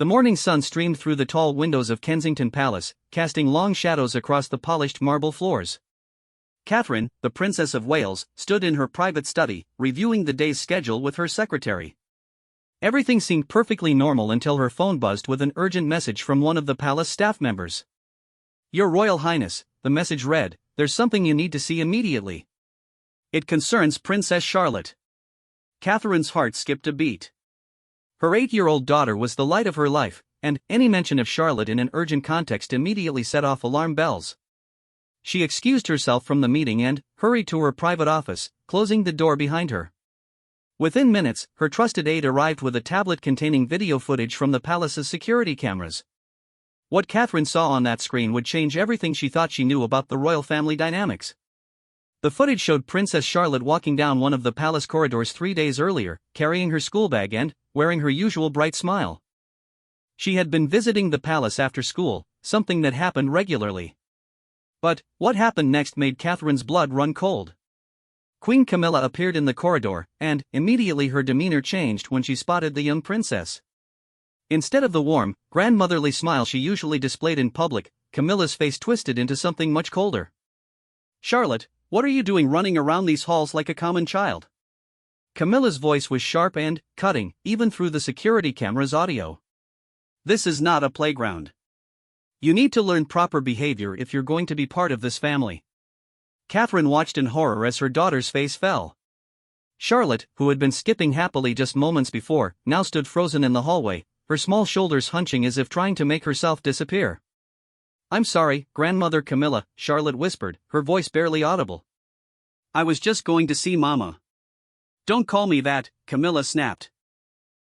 The morning sun streamed through the tall windows of Kensington Palace, casting long shadows across the polished marble floors. Catherine, the Princess of Wales, stood in her private study, reviewing the day's schedule with her secretary. Everything seemed perfectly normal until her phone buzzed with an urgent message from one of the palace staff members. "Your Royal Highness," the message read, "there's something you need to see immediately. It concerns Princess Charlotte." Catherine's heart skipped a beat. Her 8-year-old daughter was the light of her life, and any mention of Charlotte in an urgent context immediately set off alarm bells. She excused herself from the meeting and hurried to her private office, closing the door behind her. Within minutes, her trusted aide arrived with a tablet containing video footage from the palace's security cameras. What Catherine saw on that screen would change everything she thought she knew about the royal family dynamics. The footage showed Princess Charlotte walking down one of the palace corridors 3 days earlier, carrying her school bag and wearing her usual bright smile. She had been visiting the palace after school, something that happened regularly. But what happened next made Catherine's blood run cold. Queen Camilla appeared in the corridor, and immediately her demeanor changed when she spotted the young princess. Instead of the warm, grandmotherly smile she usually displayed in public, Camilla's face twisted into something much colder. "Charlotte, what are you doing running around these halls like a common child?" Camilla's voice was sharp and cutting, even through the security camera's audio. "This is not a playground. You need to learn proper behavior if you're going to be part of this family." Catherine watched in horror as her daughter's face fell. Charlotte, who had been skipping happily just moments before, now stood frozen in the hallway, her small shoulders hunching as if trying to make herself disappear. "I'm sorry, Grandmother Camilla," Charlotte whispered, her voice barely audible. "I was just going to see Mama." "Don't call me that," Camilla snapped.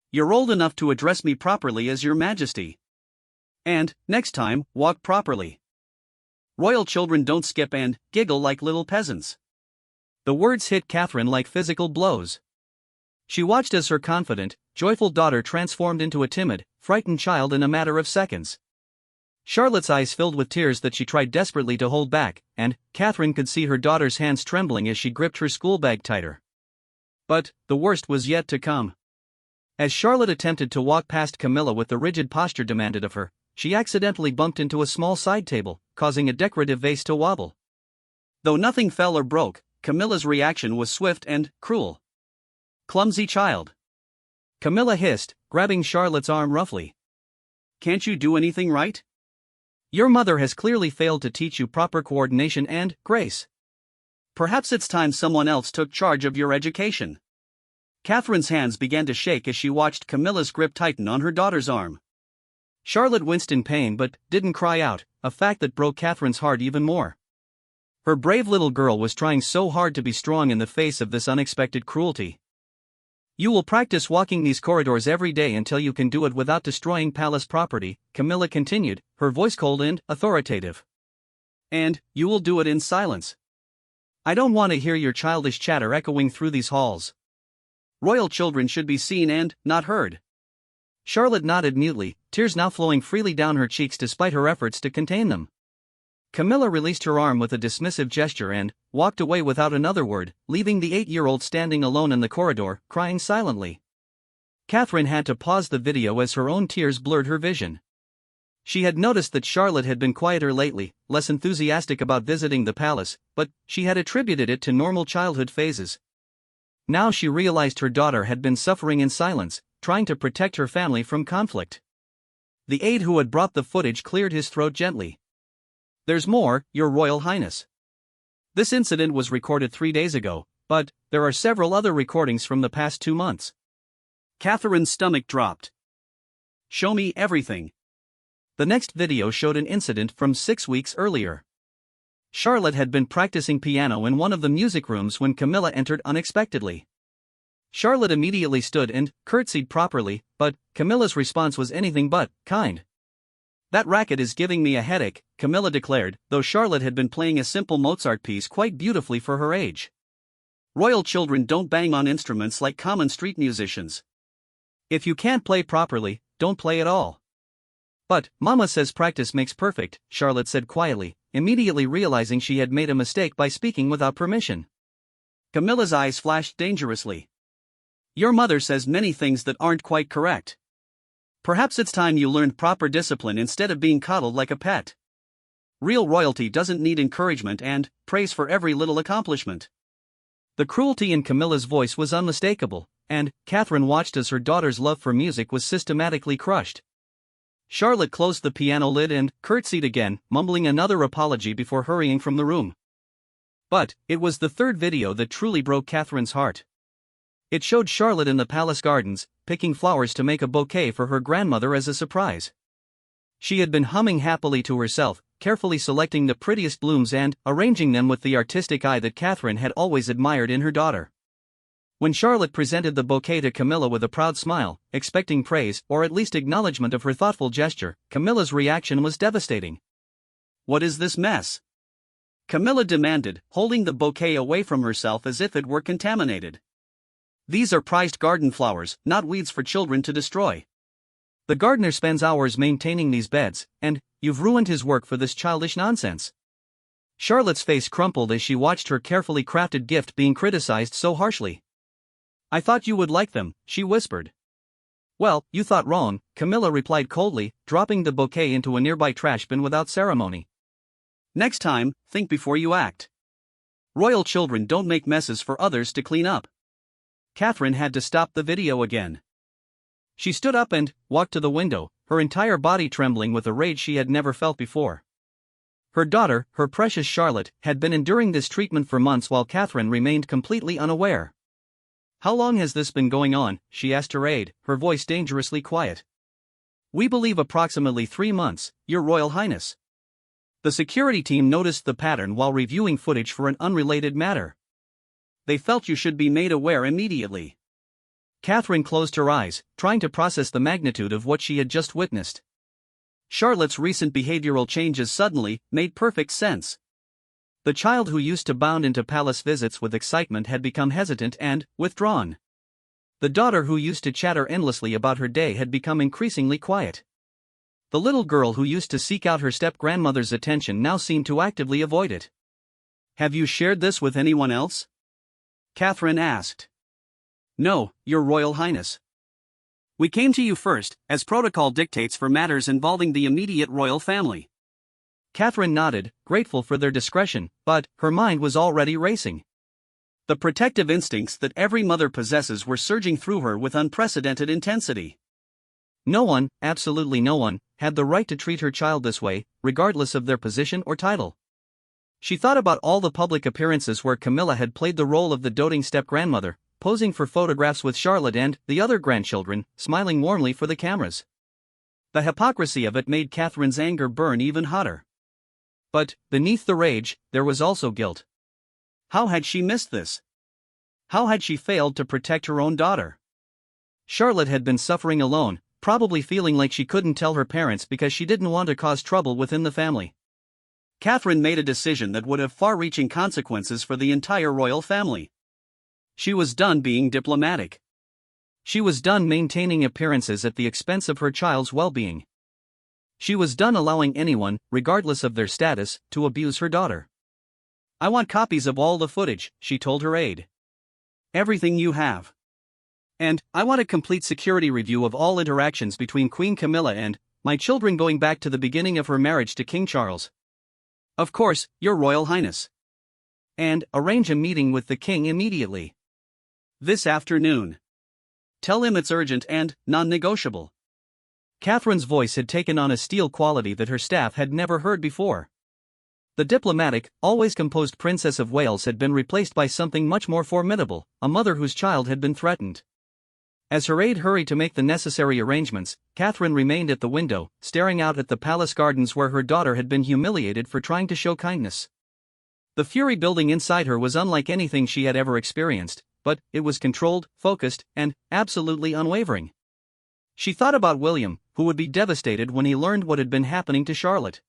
"You're old enough to address me properly as Your Majesty. And, next time, walk properly. Royal children don't skip and giggle like little peasants." The words hit Catherine like physical blows. She watched as her confident, joyful daughter transformed into a timid, frightened child in a matter of seconds. Charlotte's eyes filled with tears that she tried desperately to hold back, and Catherine could see her daughter's hands trembling as she gripped her school bag tighter. But the worst was yet to come. As Charlotte attempted to walk past Camilla with the rigid posture demanded of her, she accidentally bumped into a small side table, causing a decorative vase to wobble. Though nothing fell or broke, Camilla's reaction was swift and cruel. "Clumsy child," Camilla hissed, grabbing Charlotte's arm roughly. "Can't you do anything right? Your mother has clearly failed to teach you proper coordination and grace. Perhaps it's time someone else took charge of your education." Catherine's hands began to shake as she watched Camilla's grip tighten on her daughter's arm. Charlotte winced in pain but didn't cry out, a fact that broke Catherine's heart even more. Her brave little girl was trying so hard to be strong in the face of this unexpected cruelty. "You will practice walking these corridors every day until you can do it without destroying palace property," Camilla continued, her voice cold and authoritative. "And you will do it in silence. I don't want to hear your childish chatter echoing through these halls. Royal children should be seen and not heard." Charlotte nodded mutely, tears now flowing freely down her cheeks despite her efforts to contain them. Camilla released her arm with a dismissive gesture and walked away without another word, leaving the 8-year-old standing alone in the corridor, crying silently. Catherine had to pause the video as her own tears blurred her vision. She had noticed that Charlotte had been quieter lately, less enthusiastic about visiting the palace, but she had attributed it to normal childhood phases. Now she realized her daughter had been suffering in silence, trying to protect her family from conflict. The aide who had brought the footage cleared his throat gently. "There's more, Your Royal Highness. This incident was recorded 3 days ago, but there are several other recordings from the past 2 months." Catherine's stomach dropped. "Show me everything." The next video showed an incident from 6 weeks earlier. Charlotte had been practicing piano in one of the music rooms when Camilla entered unexpectedly. Charlotte immediately stood and curtsied properly, but Camilla's response was anything but kind. "That racket is giving me a headache," Camilla declared, though Charlotte had been playing a simple Mozart piece quite beautifully for her age. "Royal children don't bang on instruments like common street musicians. If you can't play properly, don't play at all." "But Mama says practice makes perfect," Charlotte said quietly, immediately realizing she had made a mistake by speaking without permission. Camilla's eyes flashed dangerously. "Your mother says many things that aren't quite correct. Perhaps it's time you learned proper discipline instead of being coddled like a pet. Real royalty doesn't need encouragement and praise for every little accomplishment. The cruelty in Camilla's voice was unmistakable, and Catherine watched as her daughter's love for music was systematically crushed. Charlotte closed the piano lid and curtsied again, mumbling another apology before hurrying from the room. But it was the third video that truly broke Catherine's heart. It showed Charlotte in the palace gardens, picking flowers to make a bouquet for her grandmother as a surprise. She had been humming happily to herself, carefully selecting the prettiest blooms and arranging them with the artistic eye that Catherine had always admired in her daughter. When Charlotte presented the bouquet to Camilla with a proud smile, expecting praise or at least acknowledgement of her thoughtful gesture, Camilla's reaction was devastating. "What is this mess?" Camilla demanded, holding the bouquet away from herself as if it were contaminated. "These are prized garden flowers, not weeds for children to destroy. The gardener spends hours maintaining these beds, and you've ruined his work for this childish nonsense." Charlotte's face crumpled as she watched her carefully crafted gift being criticized so harshly. "I thought you would like them," she whispered. "Well, you thought wrong," Camilla replied coldly, dropping the bouquet into a nearby trash bin without ceremony. "Next time, think before you act. Royal children don't make messes for others to clean up." Catherine had to stop the video again. She stood up and walked to the window, her entire body trembling with a rage she had never felt before. Her daughter, her precious Charlotte, had been enduring this treatment for months while Catherine remained completely unaware. "How long has this been going on?" she asked her aide, her voice dangerously quiet. "We believe approximately 3 months, Your Royal Highness." The security team noticed the pattern while reviewing footage for an unrelated matter. "They felt you should be made aware immediately." Catherine closed her eyes, trying to process the magnitude of what she had just witnessed. Charlotte's recent behavioral changes suddenly made perfect sense. The child who used to bound into palace visits with excitement had become hesitant and withdrawn. The daughter who used to chatter endlessly about her day had become increasingly quiet. The little girl who used to seek out her step-grandmother's attention now seemed to actively avoid it. "Have you shared this with anyone else?" Catherine asked. "No, Your Royal Highness. We came to you first, as protocol dictates for matters involving the immediate royal family." Catherine nodded, grateful for their discretion, but her mind was already racing. The protective instincts that every mother possesses were surging through her with unprecedented intensity. No one, absolutely no one, had the right to treat her child this way, regardless of their position or title. She thought about all the public appearances where Camilla had played the role of the doting step-grandmother, posing for photographs with Charlotte and the other grandchildren, smiling warmly for the cameras. The hypocrisy of it made Catherine's anger burn even hotter. But, beneath the rage, there was also guilt. How had she missed this? How had she failed to protect her own daughter? Charlotte had been suffering alone, probably feeling like she couldn't tell her parents because she didn't want to cause trouble within the family. Catherine made a decision that would have far-reaching consequences for the entire royal family. She was done being diplomatic. She was done maintaining appearances at the expense of her child's well-being. She was done allowing anyone, regardless of their status, to abuse her daughter. "I want copies of all the footage," she told her aide. "Everything you have. And I want a complete security review of all interactions between Queen Camilla and my children going back to the beginning of her marriage to King Charles. Of course, Your Royal Highness. And arrange a meeting with the king immediately. This afternoon. Tell him it's urgent and non-negotiable." Catherine's voice had taken on a steel quality that her staff had never heard before. The diplomatic, always composed Princess of Wales had been replaced by something much more formidable, a mother whose child had been threatened. As her aide hurried to make the necessary arrangements, Catherine remained at the window, staring out at the palace gardens where her daughter had been humiliated for trying to show kindness. The fury building inside her was unlike anything she had ever experienced, but it was controlled, focused, and absolutely unwavering. She thought about William, who would be devastated when he learned what had been happening to Charlotte.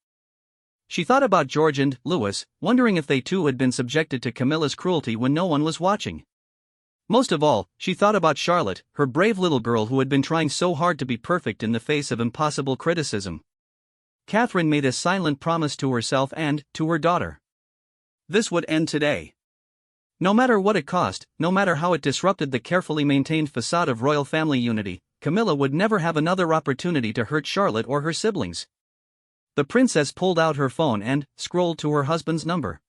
She thought about George and Louis, wondering if they too had been subjected to Camilla's cruelty when no one was watching. Most of all, she thought about Charlotte, her brave little girl who had been trying so hard to be perfect in the face of impossible criticism. Catherine made a silent promise to herself and to her daughter. This would end today. No matter what it cost, no matter how it disrupted the carefully maintained facade of royal family unity, Camilla would never have another opportunity to hurt Charlotte or her siblings. The princess pulled out her phone and scrolled to her husband's number.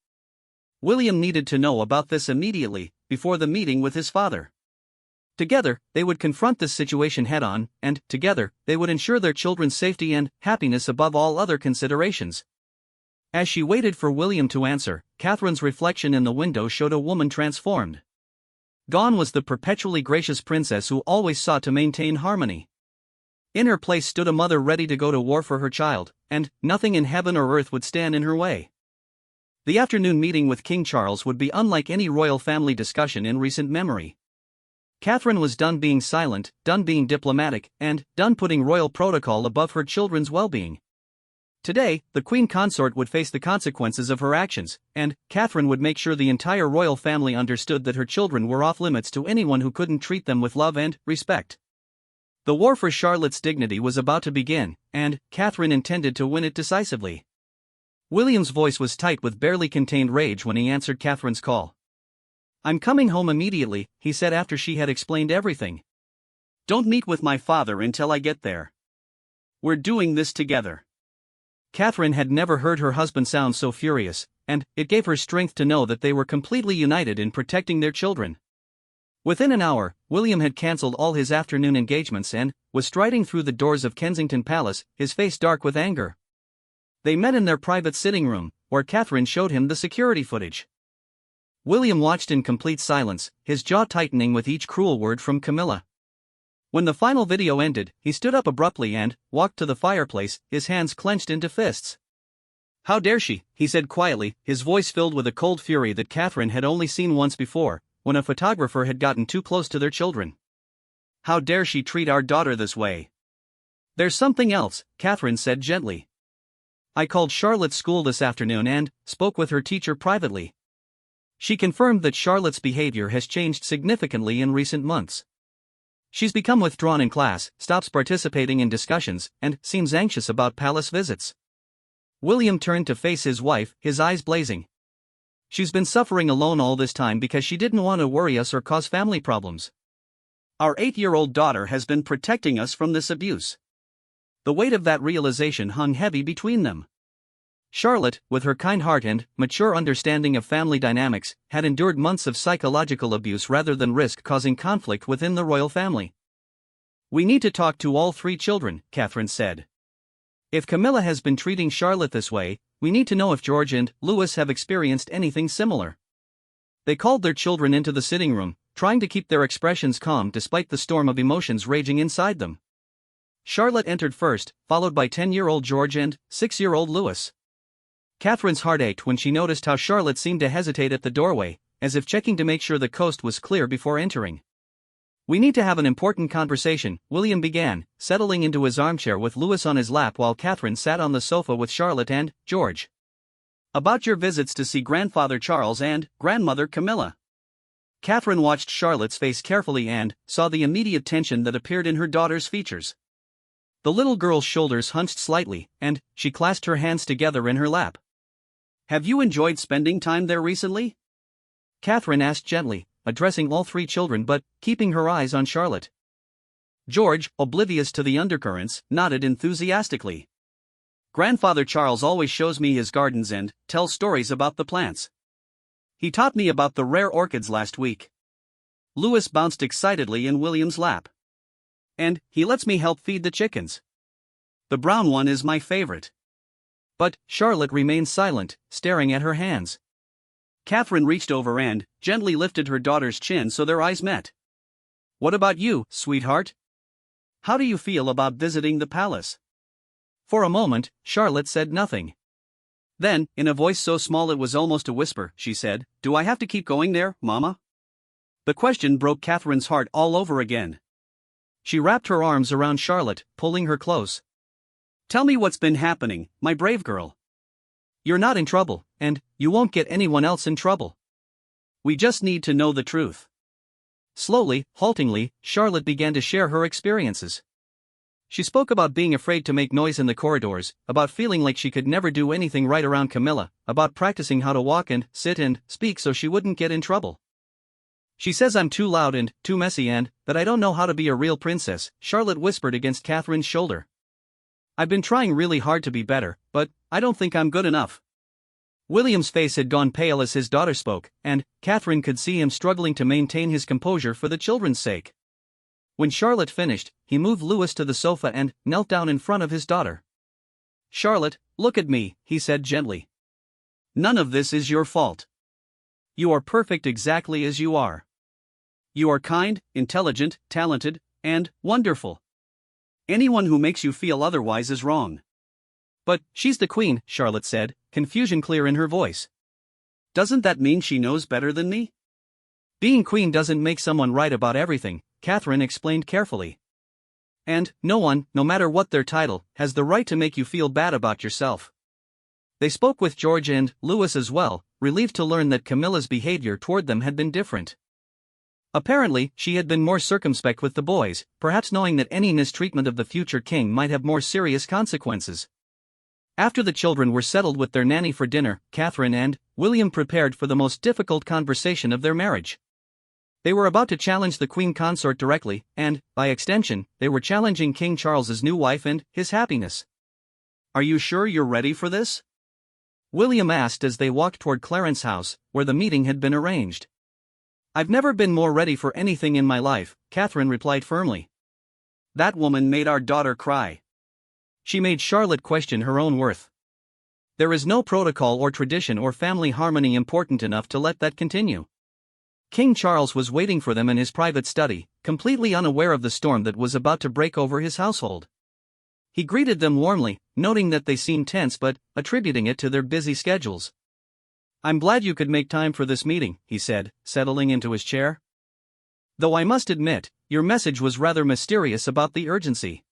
William needed to know about this immediately, before the meeting with his father. Together, they would confront this situation head-on, and, together, they would ensure their children's safety and happiness above all other considerations. As she waited for William to answer, Catherine's reflection in the window showed a woman transformed. Gone was the perpetually gracious princess who always sought to maintain harmony. In her place stood a mother ready to go to war for her child, and nothing in heaven or earth would stand in her way. The afternoon meeting with King Charles would be unlike any royal family discussion in recent memory. Catherine was done being silent, done being diplomatic, and done putting royal protocol above her children's well-being. Today, the queen consort would face the consequences of her actions, and Catherine would make sure the entire royal family understood that her children were off-limits to anyone who couldn't treat them with love and respect. The war for Charlotte's dignity was about to begin, and Catherine intended to win it decisively. William's voice was tight with barely contained rage when he answered Catherine's call. "I'm coming home immediately," he said after she had explained everything. "Don't meet with my father until I get there. We're doing this together." Catherine had never heard her husband sound so furious, and it gave her strength to know that they were completely united in protecting their children. Within an hour, William had cancelled all his afternoon engagements and was striding through the doors of Kensington Palace, his face dark with anger. They met in their private sitting room, where Catherine showed him the security footage. William watched in complete silence, his jaw tightening with each cruel word from Camilla. When the final video ended, he stood up abruptly and walked to the fireplace, his hands clenched into fists. "How dare she?" he said quietly, his voice filled with a cold fury that Catherine had only seen once before, when a photographer had gotten too close to their children. "How dare she treat our daughter this way?" "There's something else," Catherine said gently. "I called Charlotte's school this afternoon and spoke with her teacher privately. She confirmed that Charlotte's behavior has changed significantly in recent months. She's become withdrawn in class, stops participating in discussions, and seems anxious about palace visits." William turned to face his wife, his eyes blazing. "She's been suffering alone all this time because she didn't want to worry us or cause family problems. Our 8-year-old daughter has been protecting us from this abuse." The weight of that realization hung heavy between them. Charlotte, with her kind heart and mature understanding of family dynamics, had endured months of psychological abuse rather than risk causing conflict within the royal family. "We need to talk to all 3 children," Catherine said. "If Camilla has been treating Charlotte this way, we need to know if George and Louis have experienced anything similar." They called their children into the sitting room, trying to keep their expressions calm despite the storm of emotions raging inside them. Charlotte entered first, followed by 10-year-old George and 6-year-old Louis. Catherine's heart ached when she noticed how Charlotte seemed to hesitate at the doorway, as if checking to make sure the coast was clear before entering. "We need to have an important conversation," William began, settling into his armchair with Louis on his lap while Catherine sat on the sofa with Charlotte and George. "About your visits to see grandfather Charles and grandmother Camilla." Catherine watched Charlotte's face carefully and saw the immediate tension that appeared in her daughter's features. The little girl's shoulders hunched slightly, and she clasped her hands together in her lap. "Have you enjoyed spending time there recently?" Catherine asked gently, addressing all 3 children but keeping her eyes on Charlotte. George, oblivious to the undercurrents, nodded enthusiastically. "Grandfather Charles always shows me his gardens and tells stories about the plants. He taught me about the rare orchids last week." Louis bounced excitedly in William's lap. "And he lets me help feed the chickens. The brown one is my favorite." But Charlotte remained silent, staring at her hands. Catherine reached over and gently lifted her daughter's chin so their eyes met. "What about you, sweetheart? How do you feel about visiting the palace?" For a moment, Charlotte said nothing. Then, in a voice so small it was almost a whisper, she said, "Do I have to keep going there, Mama?" The question broke Catherine's heart all over again. She wrapped her arms around Charlotte, pulling her close. "Tell me what's been happening, my brave girl. You're not in trouble, and you won't get anyone else in trouble. We just need to know the truth." Slowly, haltingly, Charlotte began to share her experiences. She spoke about being afraid to make noise in the corridors, about feeling like she could never do anything right around Camilla, about practicing how to walk and sit and speak so she wouldn't get in trouble. She says I'm too loud and too messy and that I don't know how to be a real princess, Charlotte whispered against Catherine's shoulder. I've been trying really hard to be better, but I don't think I'm good enough. William's face had gone pale as his daughter spoke, and Catherine could see him struggling to maintain his composure for the children's sake. When Charlotte finished, he moved Louis to the sofa and knelt down in front of his daughter. Charlotte, look at me, he said gently. None of this is your fault. You are perfect exactly as you are. You are kind, intelligent, talented, and wonderful. Anyone who makes you feel otherwise is wrong. But she's the queen, Charlotte said, confusion clear in her voice. Doesn't that mean she knows better than me? Being queen doesn't make someone right about everything, Catherine explained carefully. And no one, no matter what their title, has the right to make you feel bad about yourself. They spoke with George and Louis as well, relieved to learn that Camilla's behavior toward them had been different. Apparently, she had been more circumspect with the boys, perhaps knowing that any mistreatment of the future king might have more serious consequences. After the children were settled with their nanny for dinner, Catherine and William prepared for the most difficult conversation of their marriage. They were about to challenge the queen consort directly, and, by extension, they were challenging King Charles's new wife and his happiness. Are you sure you're ready for this? William asked as they walked toward Clarence's house, where the meeting had been arranged. I've never been more ready for anything in my life, Catherine replied firmly. That woman made our daughter cry. She made Charlotte question her own worth. There is no protocol or tradition or family harmony important enough to let that continue. King Charles was waiting for them in his private study, completely unaware of the storm that was about to break over his household. He greeted them warmly, noting that they seemed tense but attributing it to their busy schedules. I'm glad you could make time for this meeting, he said, settling into his chair. Though I must admit, your message was rather mysterious about the urgency.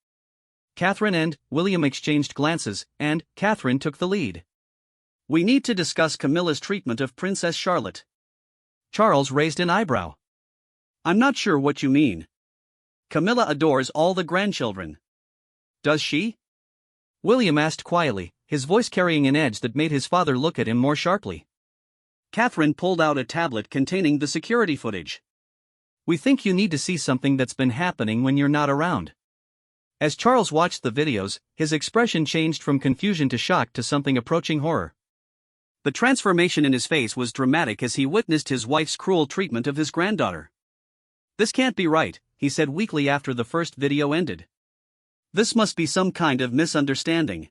Catherine and William exchanged glances, and Catherine took the lead. We need to discuss Camilla's treatment of Princess Charlotte. Charles raised an eyebrow. I'm not sure what you mean. Camilla adores all the grandchildren. Does she? William asked quietly, his voice carrying an edge that made his father look at him more sharply. Catherine pulled out a tablet containing the security footage. We think you need to see something that's been happening when you're not around. As Charles watched the videos, his expression changed from confusion to shock to something approaching horror. The transformation in his face was dramatic as he witnessed his wife's cruel treatment of his granddaughter. This can't be right, he said weakly after the first video ended. This must be some kind of misunderstanding.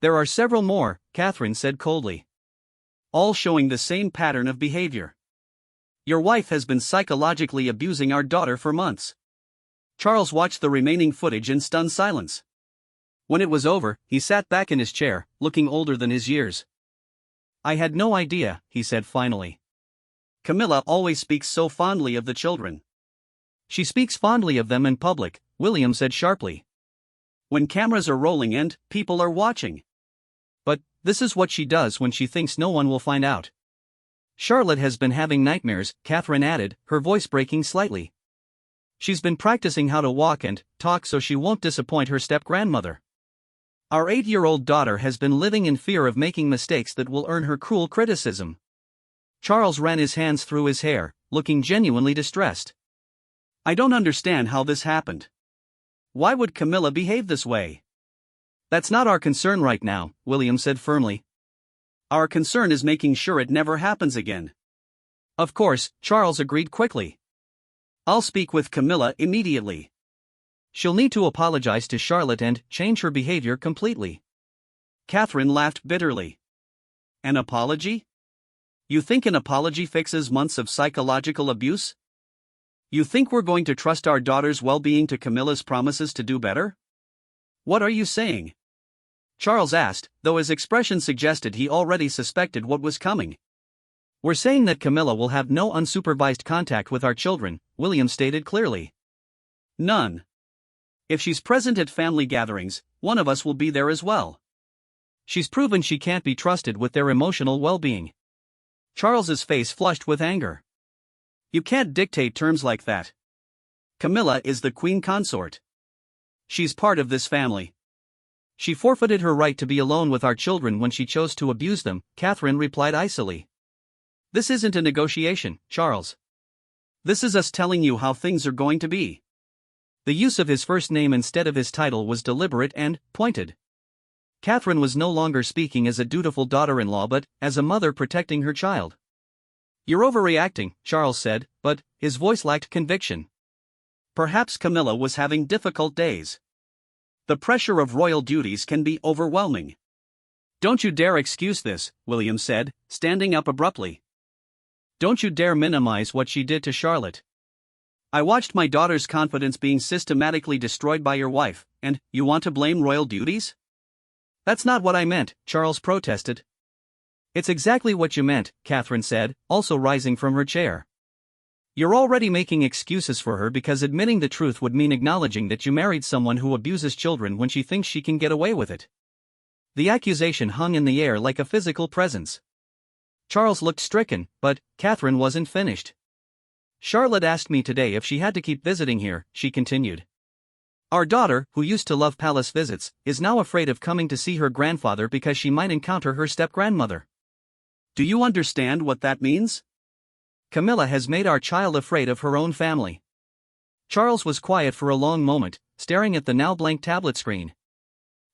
There are several more, Catherine said coldly. All showing the same pattern of behavior. Your wife has been psychologically abusing our daughter for months. Charles watched the remaining footage in stunned silence. When it was over, he sat back in his chair, looking older than his years. I had no idea, he said finally. Camilla always speaks so fondly of the children. She speaks fondly of them in public, William said sharply. When cameras are rolling and people are watching. But this is what she does when she thinks no one will find out. Charlotte has been having nightmares, Catherine added, her voice breaking slightly. She's been practicing how to walk and talk so she won't disappoint her step-grandmother. Our 8-year-old daughter has been living in fear of making mistakes that will earn her cruel criticism. Charles ran his hands through his hair, looking genuinely distressed. I don't understand how this happened. Why would Camilla behave this way? That's not our concern right now, William said firmly. Our concern is making sure it never happens again. Of course, Charles agreed quickly. I'll speak with Camilla immediately. She'll need to apologize to Charlotte and change her behavior completely. Catherine laughed bitterly. An apology? You think an apology fixes months of psychological abuse? You think we're going to trust our daughter's well-being to Camilla's promises to do better? What are you saying? Charles asked, though his expression suggested he already suspected what was coming. We're saying that Camilla will have no unsupervised contact with our children, William stated clearly. None. If she's present at family gatherings, one of us will be there as well. She's proven she can't be trusted with their emotional well-being. Charles's face flushed with anger. You can't dictate terms like that. Camilla is the queen consort. She's part of this family. She forfeited her right to be alone with our children when she chose to abuse them, Catherine replied icily. This isn't a negotiation, Charles. This is us telling you how things are going to be." The use of his first name instead of his title was deliberate and pointed. Catherine was no longer speaking as a dutiful daughter-in-law but as a mother protecting her child. "You're overreacting," Charles said, but his voice lacked conviction. Perhaps Camilla was having difficult days. The pressure of royal duties can be overwhelming. "Don't you dare excuse this," William said, standing up abruptly. "Don't you dare minimize what she did to Charlotte. I watched my daughter's confidence being systematically destroyed by your wife, and you want to blame royal duties?" "That's not what I meant," Charles protested. "It's exactly what you meant," Catherine said, also rising from her chair. "You're already making excuses for her because admitting the truth would mean acknowledging that you married someone who abuses children when she thinks she can get away with it." The accusation hung in the air like a physical presence. Charles looked stricken, but Catherine wasn't finished. "Charlotte asked me today if she had to keep visiting here," she continued. "Our daughter, who used to love palace visits, is now afraid of coming to see her grandfather because she might encounter her step-grandmother. Do you understand what that means? Camilla has made our child afraid of her own family." Charles was quiet for a long moment, staring at the now blank tablet screen.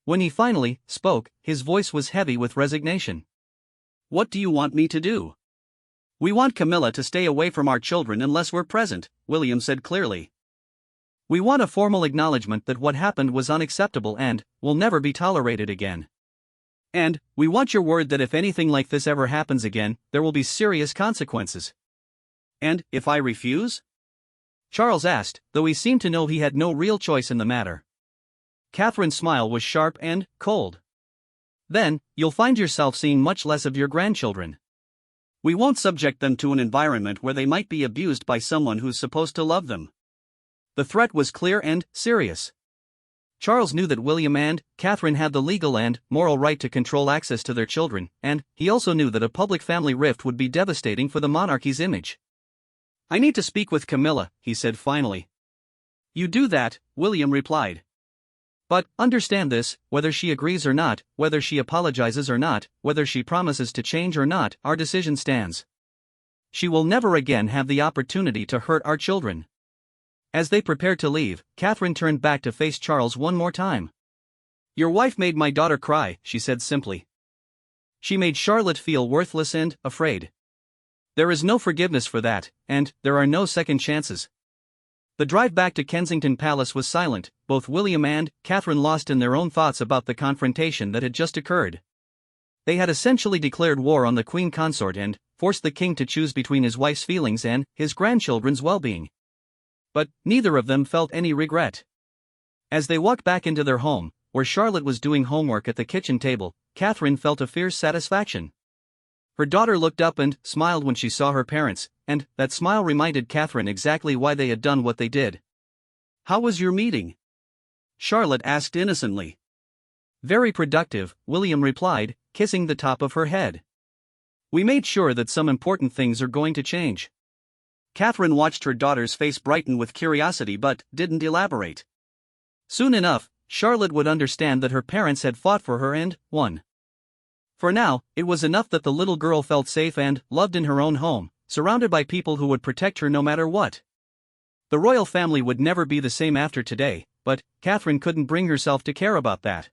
When he finally spoke, his voice was heavy with resignation. "What do you want me to do?" "We want Camilla to stay away from our children unless we're present," William said clearly. "We want a formal acknowledgement that what happened was unacceptable and will never be tolerated again. And we want your word that if anything like this ever happens again, there will be serious consequences." "And if I refuse?" Charles asked, though he seemed to know he had no real choice in the matter. Catherine's smile was sharp and cold. "Then, you'll find yourself seeing much less of your grandchildren. We won't subject them to an environment where they might be abused by someone who's supposed to love them." The threat was clear and serious. Charles knew that William and Catherine had the legal and moral right to control access to their children, and he also knew that a public family rift would be devastating for the monarchy's image. "I need to speak with Camilla," he said finally. "You do that," William replied. "But understand this, whether she agrees or not, whether she apologizes or not, whether she promises to change or not, our decision stands. She will never again have the opportunity to hurt our children." As they prepared to leave, Catherine turned back to face Charles one more time. "Your wife made my daughter cry," she said simply. "She made Charlotte feel worthless and afraid. There is no forgiveness for that, and there are no second chances." The drive back to Kensington Palace was silent, both William and Catherine lost in their own thoughts about the confrontation that had just occurred. They had essentially declared war on the Queen Consort and forced the king to choose between his wife's feelings and his grandchildren's well-being. But neither of them felt any regret. As they walked back into their home, where Charlotte was doing homework at the kitchen table, Catherine felt a fierce satisfaction. Her daughter looked up and smiled when she saw her parents, and that smile reminded Catherine exactly why they had done what they did. "How was your meeting?" Charlotte asked innocently. "Very productive," William replied, kissing the top of her head. "We made sure that some important things are going to change." Catherine watched her daughter's face brighten with curiosity but didn't elaborate. Soon enough, Charlotte would understand that her parents had fought for her and won. For now, it was enough that the little girl felt safe and loved in her own home, surrounded by people who would protect her no matter what. The royal family would never be the same after today, but Catherine couldn't bring herself to care about that.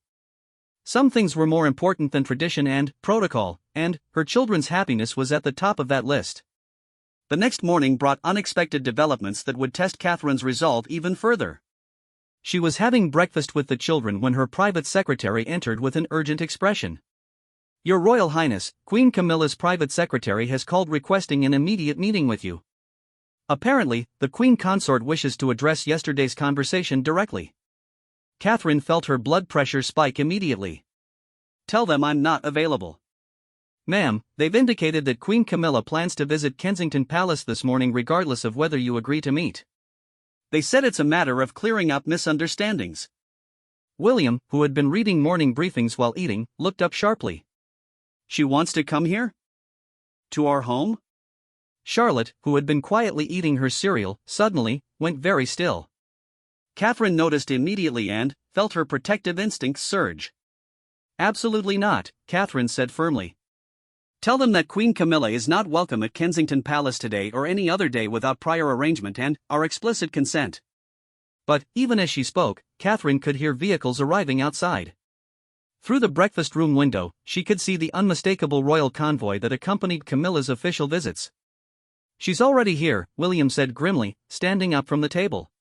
Some things were more important than tradition and protocol, and her children's happiness was at the top of that list. The next morning brought unexpected developments that would test Catherine's resolve even further. She was having breakfast with the children when her private secretary entered with an urgent expression. "Your Royal Highness, Queen Camilla's private secretary has called requesting an immediate meeting with you. Apparently, the Queen Consort wishes to address yesterday's conversation directly." Catherine felt her blood pressure spike immediately. "Tell them I'm not available." "Ma'am, they've indicated that Queen Camilla plans to visit Kensington Palace this morning regardless of whether you agree to meet. They said it's a matter of clearing up misunderstandings." William, who had been reading morning briefings while eating, looked up sharply. "She wants to come here? To our home?" Charlotte, who had been quietly eating her cereal, suddenly went very still. Catherine noticed immediately and felt her protective instincts surge. "Absolutely not," Catherine said firmly. Tell them that Queen Camilla is not welcome at Kensington Palace today or any other day without prior arrangement and our explicit consent. But, even as she spoke, Catherine could hear vehicles arriving outside. Through the breakfast room window, she could see the unmistakable royal convoy that accompanied Camilla's official visits. "She's already here," William said grimly, standing up from the table.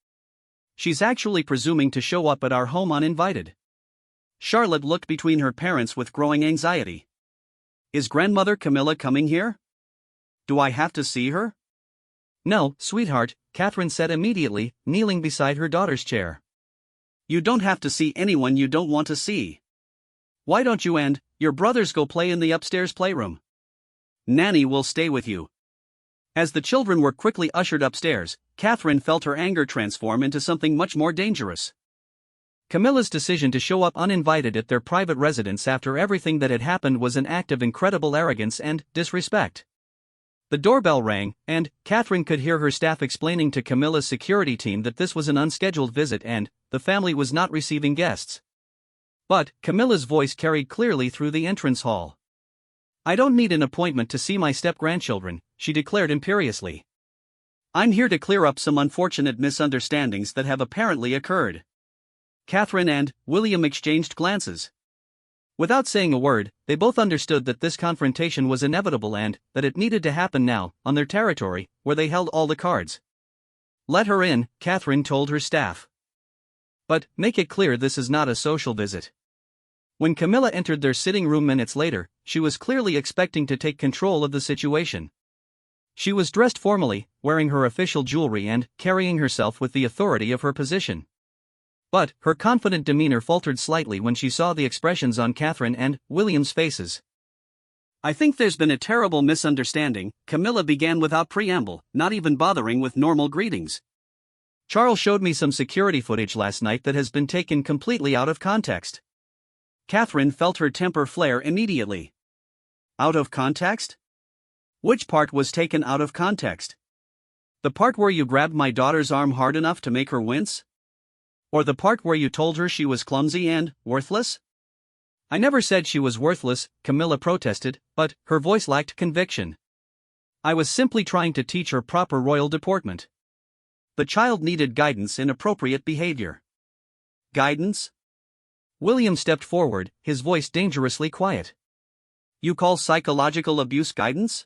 "She's actually presuming to show up at our home uninvited." Charlotte looked between her parents with growing anxiety. "Is grandmother Camilla coming here? Do I have to see her?" "No, sweetheart," Catherine said immediately, kneeling beside her daughter's chair. "You don't have to see anyone you don't want to see. Why don't you and your brothers go play in the upstairs playroom? Nanny will stay with you." As the children were quickly ushered upstairs, Catherine felt her anger transform into something much more dangerous. Camilla's decision to show up uninvited at their private residence after everything that had happened was an act of incredible arrogance and disrespect. The doorbell rang, and Catherine could hear her staff explaining to Camilla's security team that this was an unscheduled visit and the family was not receiving guests. But Camilla's voice carried clearly through the entrance hall. "I don't need an appointment to see my step-grandchildren," she declared imperiously. "I'm here to clear up some unfortunate misunderstandings that have apparently occurred." Catherine and William exchanged glances. Without saying a word, they both understood that this confrontation was inevitable and that it needed to happen now, on their territory, where they held all the cards. "Let her in," Catherine told her staff. "But make it clear this is not a social visit." When Camilla entered their sitting room minutes later, she was clearly expecting to take control of the situation. She was dressed formally, wearing her official jewelry and carrying herself with the authority of her position. But her confident demeanor faltered slightly when she saw the expressions on Catherine and William's faces. "I think there's been a terrible misunderstanding," Camilla began without preamble, not even bothering with normal greetings. "Charles showed me some security footage last night that has been taken completely out of context." Catherine felt her temper flare immediately. "Out of context? Which part was taken out of context? The part where you grabbed my daughter's arm hard enough to make her wince? Or the part where you told her she was clumsy and worthless?" "I never said she was worthless," Camilla protested, but her voice lacked conviction. "I was simply trying to teach her proper royal deportment. The child needed guidance in appropriate behavior." "Guidance?" William stepped forward, his voice dangerously quiet. "You call psychological abuse guidance?"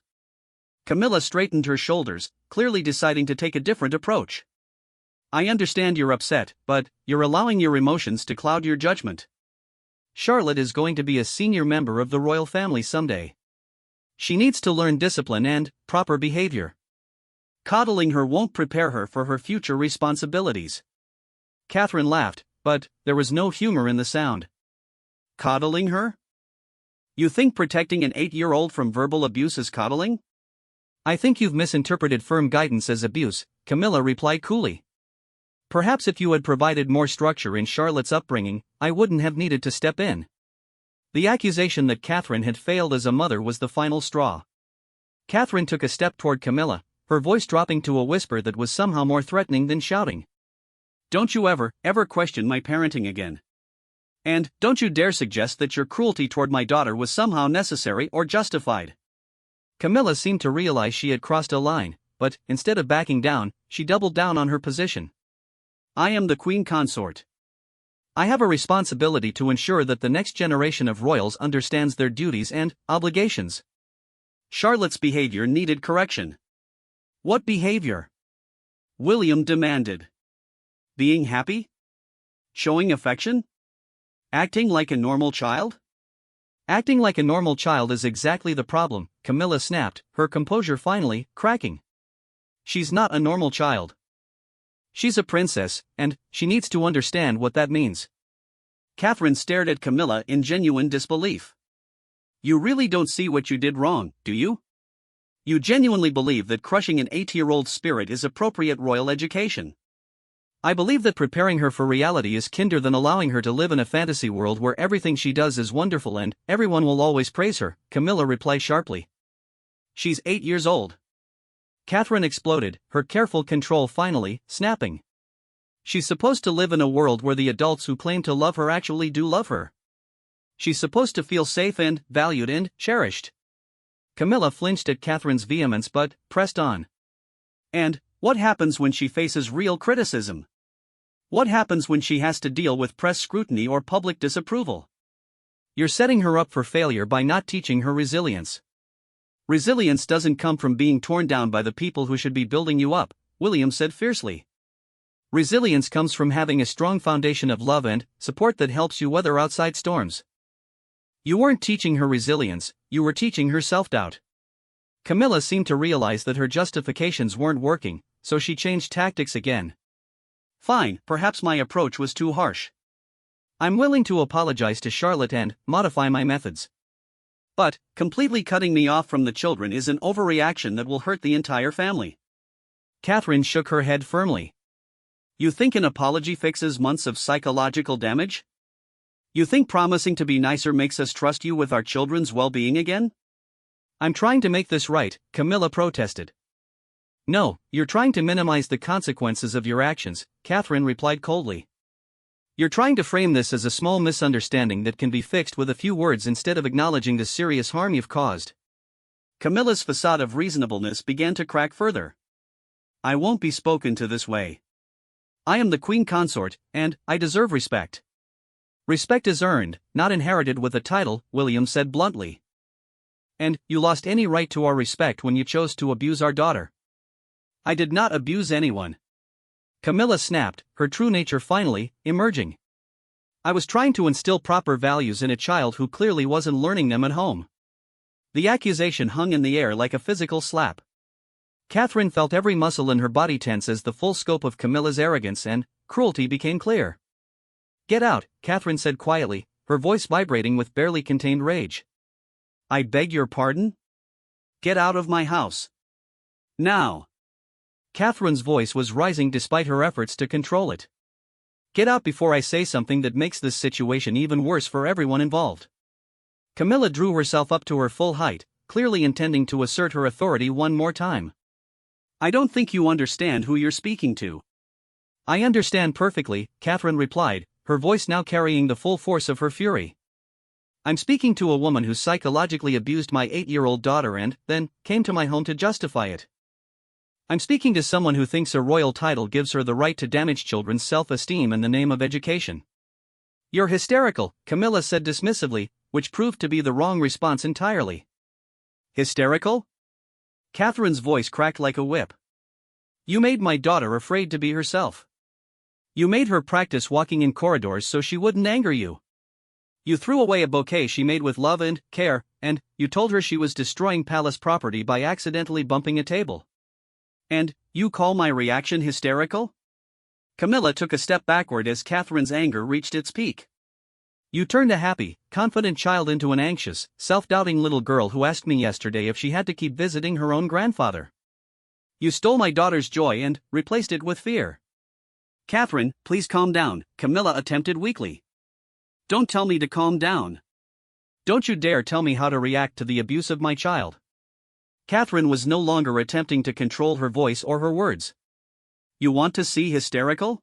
Camilla straightened her shoulders, clearly deciding to take a different approach. "I understand you're upset, but you're allowing your emotions to cloud your judgment. Charlotte is going to be a senior member of the royal family someday. She needs to learn discipline and proper behavior. Coddling her won't prepare her for her future responsibilities." Catherine laughed, but there was no humor in the sound. "Coddling her? You think protecting an 8-year-old from verbal abuse is coddling?" "I think you've misinterpreted firm guidance as abuse," Camilla replied coolly. "Perhaps if you had provided more structure in Charlotte's upbringing, I wouldn't have needed to step in." The accusation that Catherine had failed as a mother was the final straw. Catherine took a step toward Camilla, her voice dropping to a whisper that was somehow more threatening than shouting. "Don't you ever question my parenting again. And don't you dare suggest that your cruelty toward my daughter was somehow necessary or justified." Camilla seemed to realize she had crossed a line, but instead of backing down, she doubled down on her position. "I am the queen consort. I have a responsibility to ensure that the next generation of royals understands their duties and obligations. Charlotte's behavior needed correction." "What behavior?" William demanded. "Being happy? Showing affection? Acting like a normal child?" "Acting like a normal child is exactly the problem," Camilla snapped, her composure finally cracking. "She's not a normal child. She's a princess, and she needs to understand what that means." Catherine stared at Camilla in genuine disbelief. "You really don't see what you did wrong, do you? You genuinely believe that crushing an 8-year-old spirit is appropriate royal education?" "I believe that preparing her for reality is kinder than allowing her to live in a fantasy world where everything she does is wonderful and everyone will always praise her," Camilla replied sharply. "She's 8 years old." Catherine exploded, her careful control finally snapping. "She's supposed to live in a world where the adults who claim to love her actually do love her. She's supposed to feel safe and valued and cherished." Camilla flinched at Catherine's vehemence but pressed on. And what happens when she faces real criticism? What happens when she has to deal with press scrutiny or public disapproval? You're setting her up for failure by not teaching her resilience. Resilience doesn't come from being torn down by the people who should be building you up, William said fiercely. Resilience comes from having a strong foundation of love and support that helps you weather outside storms. You weren't teaching her resilience, you were teaching her self-doubt. Camilla seemed to realize that her justifications weren't working, so she changed tactics again. Fine, perhaps my approach was too harsh. I'm willing to apologize to Charlotte and modify my methods. But completely cutting me off from the children is an overreaction that will hurt the entire family. Catherine shook her head firmly. You think an apology fixes months of psychological damage? You think promising to be nicer makes us trust you with our children's well-being again? I'm trying to make this right, Camilla protested. No, you're trying to minimize the consequences of your actions, Catherine replied coldly. You're trying to frame this as a small misunderstanding that can be fixed with a few words instead of acknowledging the serious harm you've caused. Camilla's facade of reasonableness began to crack further. I won't be spoken to this way. I am the queen consort, and I deserve respect. Respect is earned, not inherited with a title, William said bluntly. And you lost any right to our respect when you chose to abuse our daughter. I did not abuse anyone. Camilla snapped, her true nature finally emerging. I was trying to instill proper values in a child who clearly wasn't learning them at home. The accusation hung in the air like a physical slap. Catherine felt every muscle in her body tense as the full scope of Camilla's arrogance and cruelty became clear. Get out, Catherine said quietly, her voice vibrating with barely contained rage. I beg your pardon? Get out of my house. Now. Catherine's voice was rising despite her efforts to control it. Get out before I say something that makes this situation even worse for everyone involved. Camilla drew herself up to her full height, clearly intending to assert her authority one more time. I don't think you understand who you're speaking to. I understand perfectly, Catherine replied, her voice now carrying the full force of her fury. I'm speaking to a woman who psychologically abused my 8-year-old daughter and then came to my home to justify it. I'm speaking to someone who thinks a royal title gives her the right to damage children's self-esteem in the name of education. You're hysterical, Camilla said dismissively, which proved to be the wrong response entirely. Hysterical? Catherine's voice cracked like a whip. You made my daughter afraid to be herself. You made her practice walking in corridors so she wouldn't anger you. You threw away a bouquet she made with love and care, and you told her she was destroying palace property by accidentally bumping a table. And you call my reaction hysterical? Camilla took a step backward as Catherine's anger reached its peak. You turned a happy, confident child into an anxious, self-doubting little girl who asked me yesterday if she had to keep visiting her own grandfather. You stole my daughter's joy and replaced it with fear. Catherine, please calm down, Camilla attempted weakly. Don't tell me to calm down. Don't you dare tell me how to react to the abuse of my child. Catherine was no longer attempting to control her voice or her words. You want to see hysterical?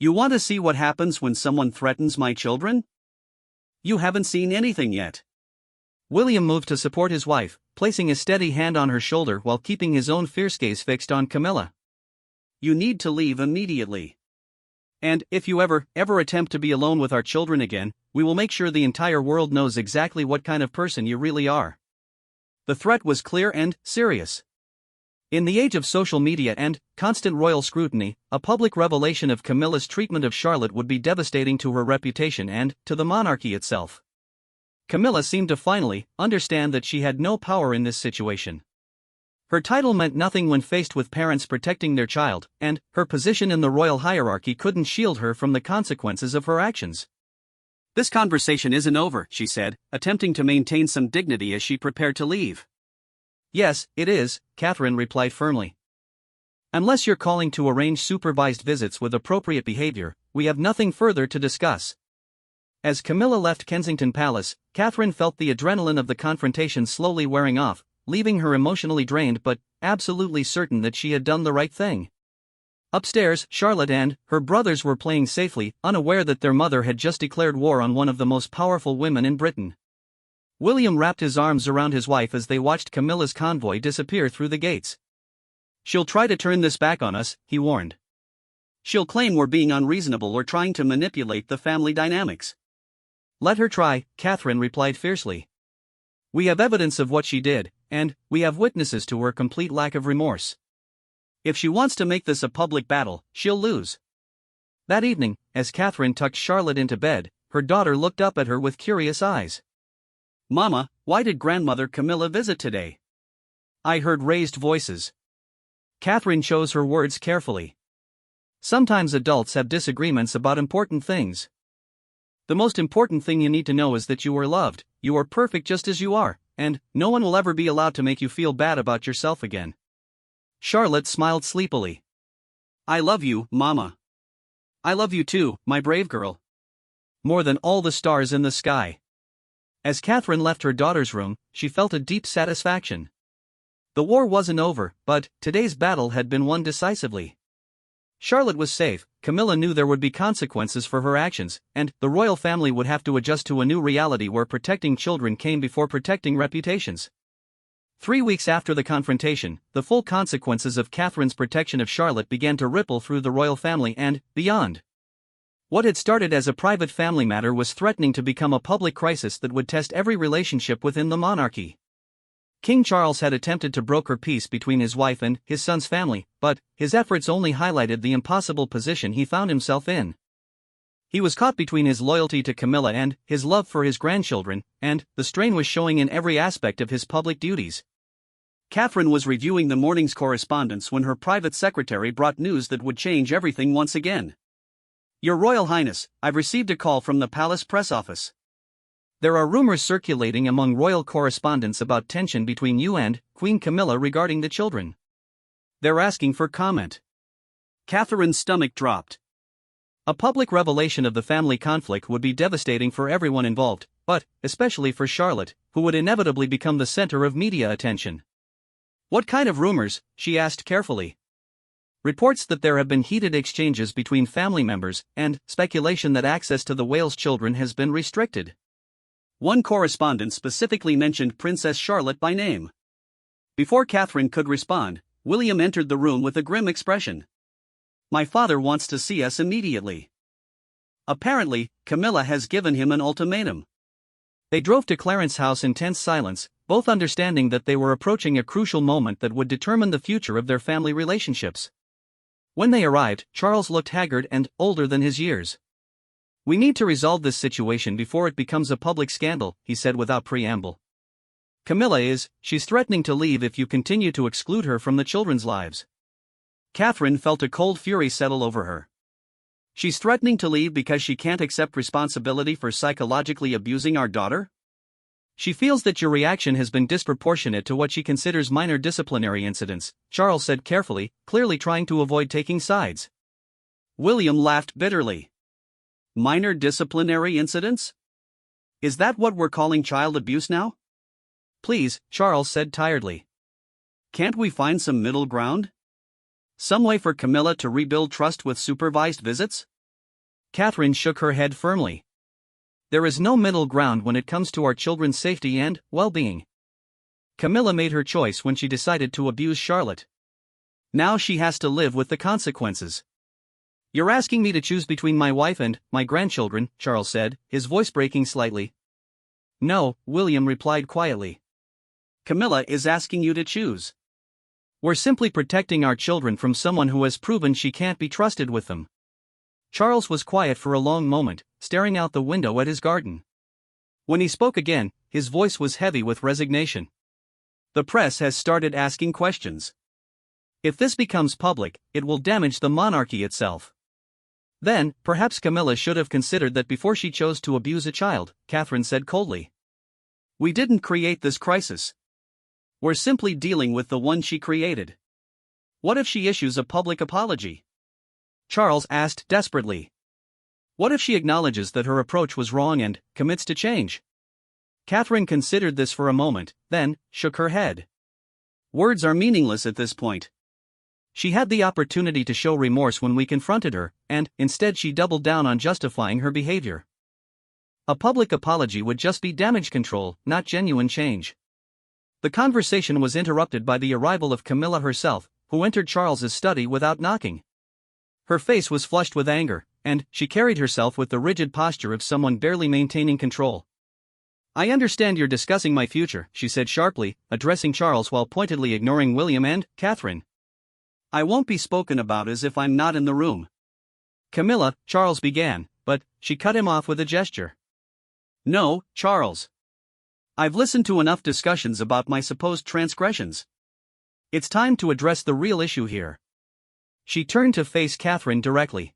You want to see what happens when someone threatens my children? You haven't seen anything yet. William moved to support his wife, placing a steady hand on her shoulder while keeping his own fierce gaze fixed on Camilla. You need to leave immediately. And if you ever attempt to be alone with our children again, we will make sure the entire world knows exactly what kind of person you really are. The threat was clear and serious. In the age of social media and constant royal scrutiny, a public revelation of Camilla's treatment of Charlotte would be devastating to her reputation and to the monarchy itself. Camilla seemed to finally understand that she had no power in this situation. Her title meant nothing when faced with parents protecting their child, and her position in the royal hierarchy couldn't shield her from the consequences of her actions. This conversation isn't over, she said, attempting to maintain some dignity as she prepared to leave. Yes, it is, Catherine replied firmly. Unless you're calling to arrange supervised visits with appropriate behavior, we have nothing further to discuss. As Camilla left Kensington Palace, Catherine felt the adrenaline of the confrontation slowly wearing off, leaving her emotionally drained but absolutely certain that she had done the right thing. Upstairs, Charlotte and her brothers were playing safely, unaware that their mother had just declared war on one of the most powerful women in Britain. William wrapped his arms around his wife as they watched Camilla's convoy disappear through the gates. "She'll try to turn this back on us," he warned. "She'll claim we're being unreasonable or trying to manipulate the family dynamics." "Let her try," Catherine replied fiercely. "We have evidence of what she did, and we have witnesses to her complete lack of remorse. If she wants to make this a public battle, she'll lose." That evening, as Catherine tucked Charlotte into bed, her daughter looked up at her with curious eyes. "Mama, why did Grandmother Camilla visit today?" I heard raised voices. Catherine chose her words carefully. "Sometimes adults have disagreements about important things. The most important thing you need to know is that you are loved, you are perfect just as you are, and no one will ever be allowed to make you feel bad about yourself again." Charlotte smiled sleepily. "I love you, Mama. I love you too, my brave girl. More than all the stars in the sky." As Catherine left her daughter's room, she felt a deep satisfaction. The war wasn't over, but today's battle had been won decisively. Charlotte was safe, Camilla knew there would be consequences for her actions, and the royal family would have to adjust to a new reality where protecting children came before protecting reputations. 3 weeks after the confrontation, the full consequences of Catherine's protection of Charlotte began to ripple through the royal family and beyond. What had started as a private family matter was threatening to become a public crisis that would test every relationship within the monarchy. King Charles had attempted to broker peace between his wife and his son's family, but his efforts only highlighted the impossible position he found himself in. He was caught between his loyalty to Camilla and his love for his grandchildren, and the strain was showing in every aspect of his public duties. Catherine was reviewing the morning's correspondence when her private secretary brought news that would change everything once again. "Your Royal Highness, I've received a call from the palace press office. There are rumors circulating among royal correspondents about tension between you and Queen Camilla regarding the children. They're asking for comment." Catherine's stomach dropped. A public revelation of the family conflict would be devastating for everyone involved, but especially for Charlotte, who would inevitably become the center of media attention. "What kind of rumors?" she asked carefully. "Reports that there have been heated exchanges between family members, and speculation that access to the Wales children has been restricted." One correspondent specifically mentioned Princess Charlotte by name. Before Catherine could respond, William entered the room with a grim expression. "My father wants to see us immediately. Apparently, Camilla has given him an ultimatum." They drove to Clarence's house in tense silence, both understanding that they were approaching a crucial moment that would determine the future of their family relationships. When they arrived, Charles looked haggard and older than his years. "We need to resolve this situation before it becomes a public scandal," he said without preamble. She's threatening to leave if you continue to exclude her from the children's lives." Catherine felt a cold fury settle over her. "She's threatening to leave because she can't accept responsibility for psychologically abusing our daughter? She feels that your reaction has been disproportionate to what she considers minor disciplinary incidents," Charles said carefully, clearly trying to avoid taking sides. William laughed bitterly. "Minor disciplinary incidents? Is that what we're calling child abuse now?" "Please," Charles said tiredly. "Can't we find some middle ground? Some way for Camilla to rebuild trust with supervised visits?" Catherine shook her head firmly. "There is no middle ground when it comes to our children's safety and well-being. Camilla made her choice when she decided to abuse Charlotte. Now she has to live with the consequences." "You're asking me to choose between my wife and my grandchildren," Charles said, his voice breaking slightly. "No," William replied quietly. "Camilla is asking you to choose. We're simply protecting our children from someone who has proven she can't be trusted with them." Charles was quiet for a long moment, staring out the window at his garden. When he spoke again, his voice was heavy with resignation. "The press has started asking questions. If this becomes public, it will damage the monarchy itself." "Then, perhaps Camilla should have considered that before she chose to abuse a child," Catherine said coldly. "We didn't create this crisis. We're simply dealing with the one she created. What if she issues a public apology?" Charles asked desperately. "What if she acknowledges that her approach was wrong and commits to change?" Catherine considered this for a moment, then shook her head. "Words are meaningless at this point. She had the opportunity to show remorse when we confronted her, and instead she doubled down on justifying her behavior. A public apology would just be damage control, not genuine change. The conversation was interrupted by the arrival of Camilla herself, who entered Charles's study without knocking. Her face was flushed with anger, and she carried herself with the rigid posture of someone barely maintaining control. "I understand you're discussing my future," she said sharply, addressing Charles while pointedly ignoring William and Catherine. "I won't be spoken about as if I'm not in the room." "Camilla," Charles began, but she cut him off with a gesture. "No, Charles. I've listened to enough discussions about my supposed transgressions. It's time to address the real issue here." She turned to face Catherine directly.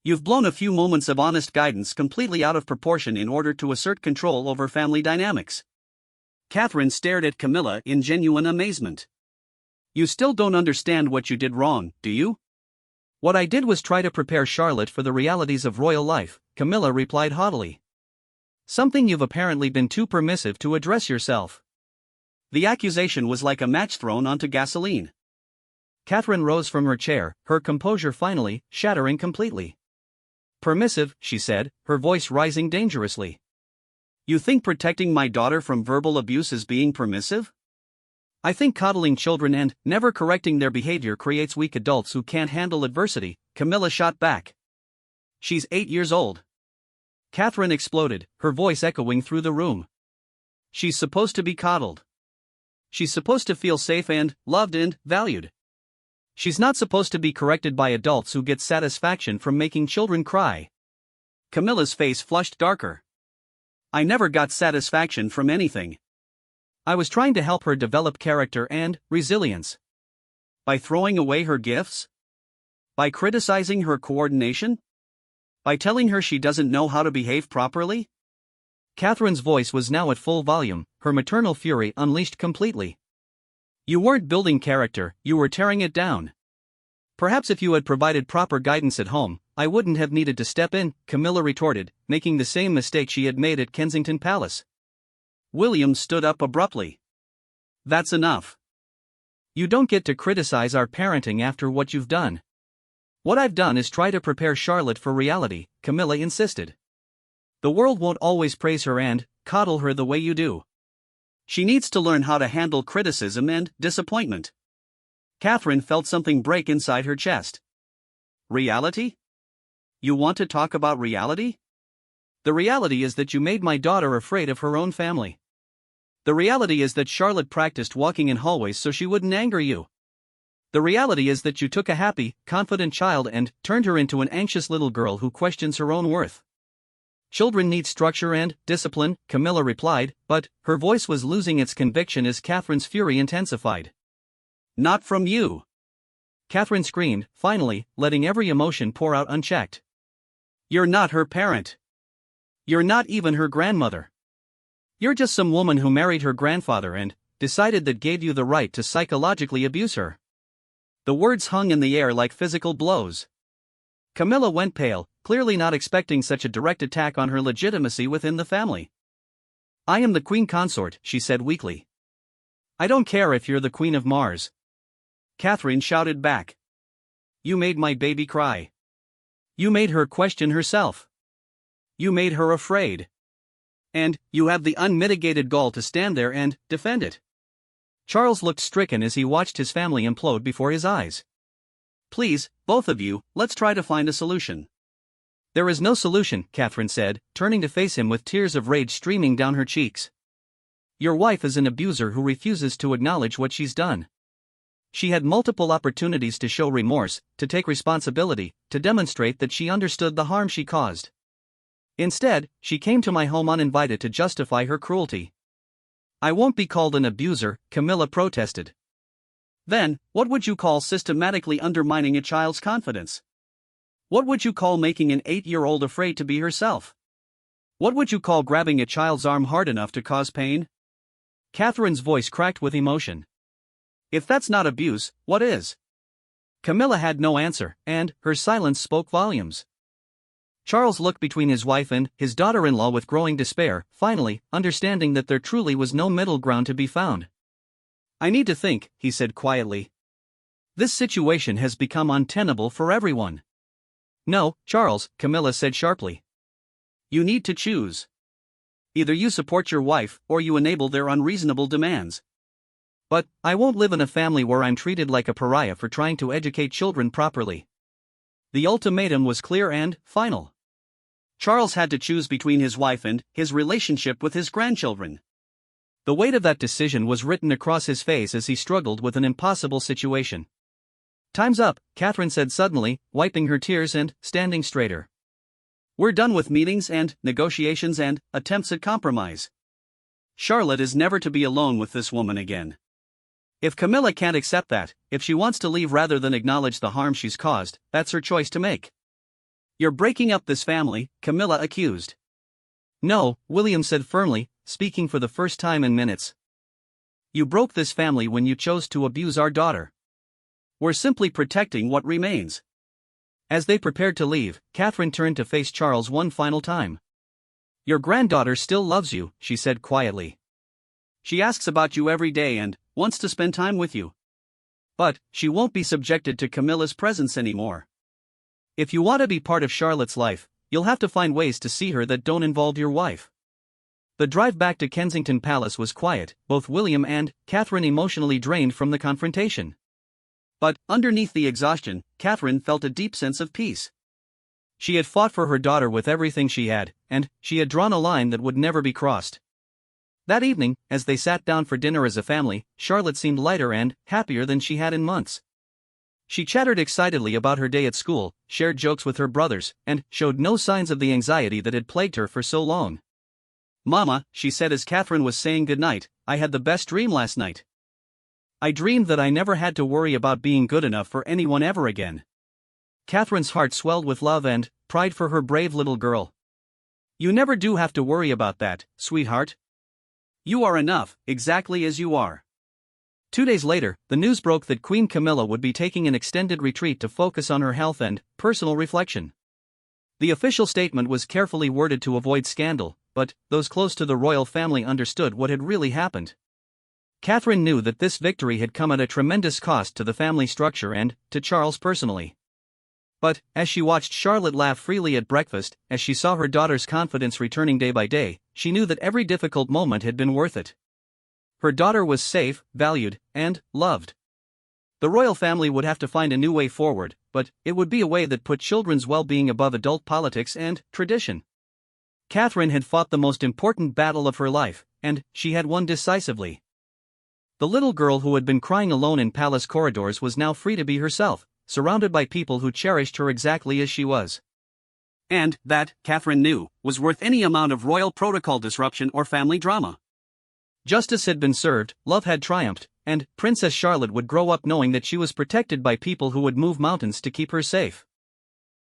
"You've blown a few moments of honest guidance completely out of proportion in order to assert control over family dynamics." Catherine stared at Camilla in genuine amazement. "You still don't understand what you did wrong, do you?" "What I did was try to prepare Charlotte for the realities of royal life," Camilla replied haughtily. "Something you've apparently been too permissive to address yourself." The accusation was like a match thrown onto gasoline. Catherine rose from her chair, her composure finally shattering completely. "Permissive," she said, her voice rising dangerously. "You think protecting my daughter from verbal abuse is being permissive? I think coddling children and never correcting their behavior creates weak adults who can't handle adversity," Camilla shot back. "She's 8 years old." Catherine exploded, her voice echoing through the room. "She's supposed to be coddled. She's supposed to feel safe and loved and valued. She's not supposed to be corrected by adults who get satisfaction from making children cry." Camilla's face flushed darker. "I never got satisfaction from anything. I was trying to help her develop character and resilience. By throwing away her gifts? By criticizing her coordination? By telling her she doesn't know how to behave properly?" Catherine's voice was now at full volume, her maternal fury unleashed completely. "You weren't building character, you were tearing it down. Perhaps if you had provided proper guidance at home, I wouldn't have needed to step in," Camilla retorted, making the same mistake she had made at Kensington Palace. William stood up abruptly. "That's enough. You don't get to criticize our parenting after what you've done." "What I've done is try to prepare Charlotte for reality," Camilla insisted. "The world won't always praise her and coddle her the way you do. She needs to learn how to handle criticism and disappointment." Catherine felt something break inside her chest. "Reality? You want to talk about reality? The reality is that you made my daughter afraid of her own family. The reality is that Charlotte practiced walking in hallways so she wouldn't anger you. The reality is that you took a happy, confident child and turned her into an anxious little girl who questions her own worth." "Children need structure and discipline," Camilla replied, but her voice was losing its conviction as Catherine's fury intensified. "Not from you!" Catherine screamed, finally, letting every emotion pour out unchecked. "You're not her parent. You're not even her grandmother. You're just some woman who married her grandfather and decided that gave you the right to psychologically abuse her." The words hung in the air like physical blows. Camilla went pale, clearly not expecting such a direct attack on her legitimacy within the family. "I am the queen consort," she said weakly. "I don't care if you're the queen of Mars." Catherine shouted back. "You made my baby cry. You made her question herself. You made her afraid. And you have the unmitigated gall to stand there and defend it." Charles looked stricken as he watched his family implode before his eyes. "Please, both of you, let's try to find a solution." "There is no solution," Catherine said, turning to face him with tears of rage streaming down her cheeks. "Your wife is an abuser who refuses to acknowledge what she's done. She had multiple opportunities to show remorse, to take responsibility, to demonstrate that she understood the harm she caused. Instead, she came to my home uninvited to justify her cruelty." "I won't be called an abuser," Camilla protested. "Then, what would you call systematically undermining a child's confidence? What would you call making an 8-year-old afraid to be herself? What would you call grabbing a child's arm hard enough to cause pain?" Catherine's voice cracked with emotion. "If that's not abuse, what is?" Camilla had no answer, and her silence spoke volumes. Charles looked between his wife and his daughter-in-law with growing despair, finally, understanding that there truly was no middle ground to be found. "I need to think," he said quietly. "This situation has become untenable for everyone." "No, Charles," Camilla said sharply. You need to choose. Either you support your wife, or you enable their unreasonable demands. But, I won't live in a family where I'm treated like a pariah for trying to educate children properly. The ultimatum was clear and final. Charles had to choose between his wife and his relationship with his grandchildren. The weight of that decision was written across his face as he struggled with an impossible situation. "Time's up," Catherine said suddenly, wiping her tears and standing straighter. "We're done with meetings and negotiations and attempts at compromise. Charlotte is never to be alone with this woman again. If Camilla can't accept that, if she wants to leave rather than acknowledge the harm she's caused, that's her choice to make." "You're breaking up this family," Camilla accused. "No," William said firmly, speaking for the first time in minutes. "You broke this family when you chose to abuse our daughter. We're simply protecting what remains." As they prepared to leave, Catherine turned to face Charles one final time. "Your granddaughter still loves you," she said quietly. "She asks about you every day and wants to spend time with you. But she won't be subjected to Camilla's presence anymore. If you want to be part of Charlotte's life, you'll have to find ways to see her that don't involve your wife." The drive back to Kensington Palace was quiet, both William and Catherine emotionally drained from the confrontation. But, underneath the exhaustion, Catherine felt a deep sense of peace. She had fought for her daughter with everything she had, and she had drawn a line that would never be crossed. That evening, as they sat down for dinner as a family, Charlotte seemed lighter and happier than she had in months. She chattered excitedly about her day at school, shared jokes with her brothers, and showed no signs of the anxiety that had plagued her for so long. "Mama," she said as Catherine was saying goodnight, "I had the best dream last night. I dreamed that I never had to worry about being good enough for anyone ever again." Catherine's heart swelled with love and pride for her brave little girl. "You never do have to worry about that, sweetheart. You are enough, exactly as you are." 2 days later, the news broke that Queen Camilla would be taking an extended retreat to focus on her health and personal reflection. The official statement was carefully worded to avoid scandal, but those close to the royal family understood what had really happened. Catherine knew that this victory had come at a tremendous cost to the family structure and to Charles personally. But, as she watched Charlotte laugh freely at breakfast, as she saw her daughter's confidence returning day by day, she knew that every difficult moment had been worth it. Her daughter was safe, valued, and loved. The royal family would have to find a new way forward, but it would be a way that put children's well-being above adult politics and tradition. Catherine had fought the most important battle of her life, and she had won decisively. The little girl who had been crying alone in palace corridors was now free to be herself, surrounded by people who cherished her exactly as she was. And that, Catherine knew, was worth any amount of royal protocol disruption or family drama. Justice had been served, love had triumphed, and Princess Charlotte would grow up knowing that she was protected by people who would move mountains to keep her safe.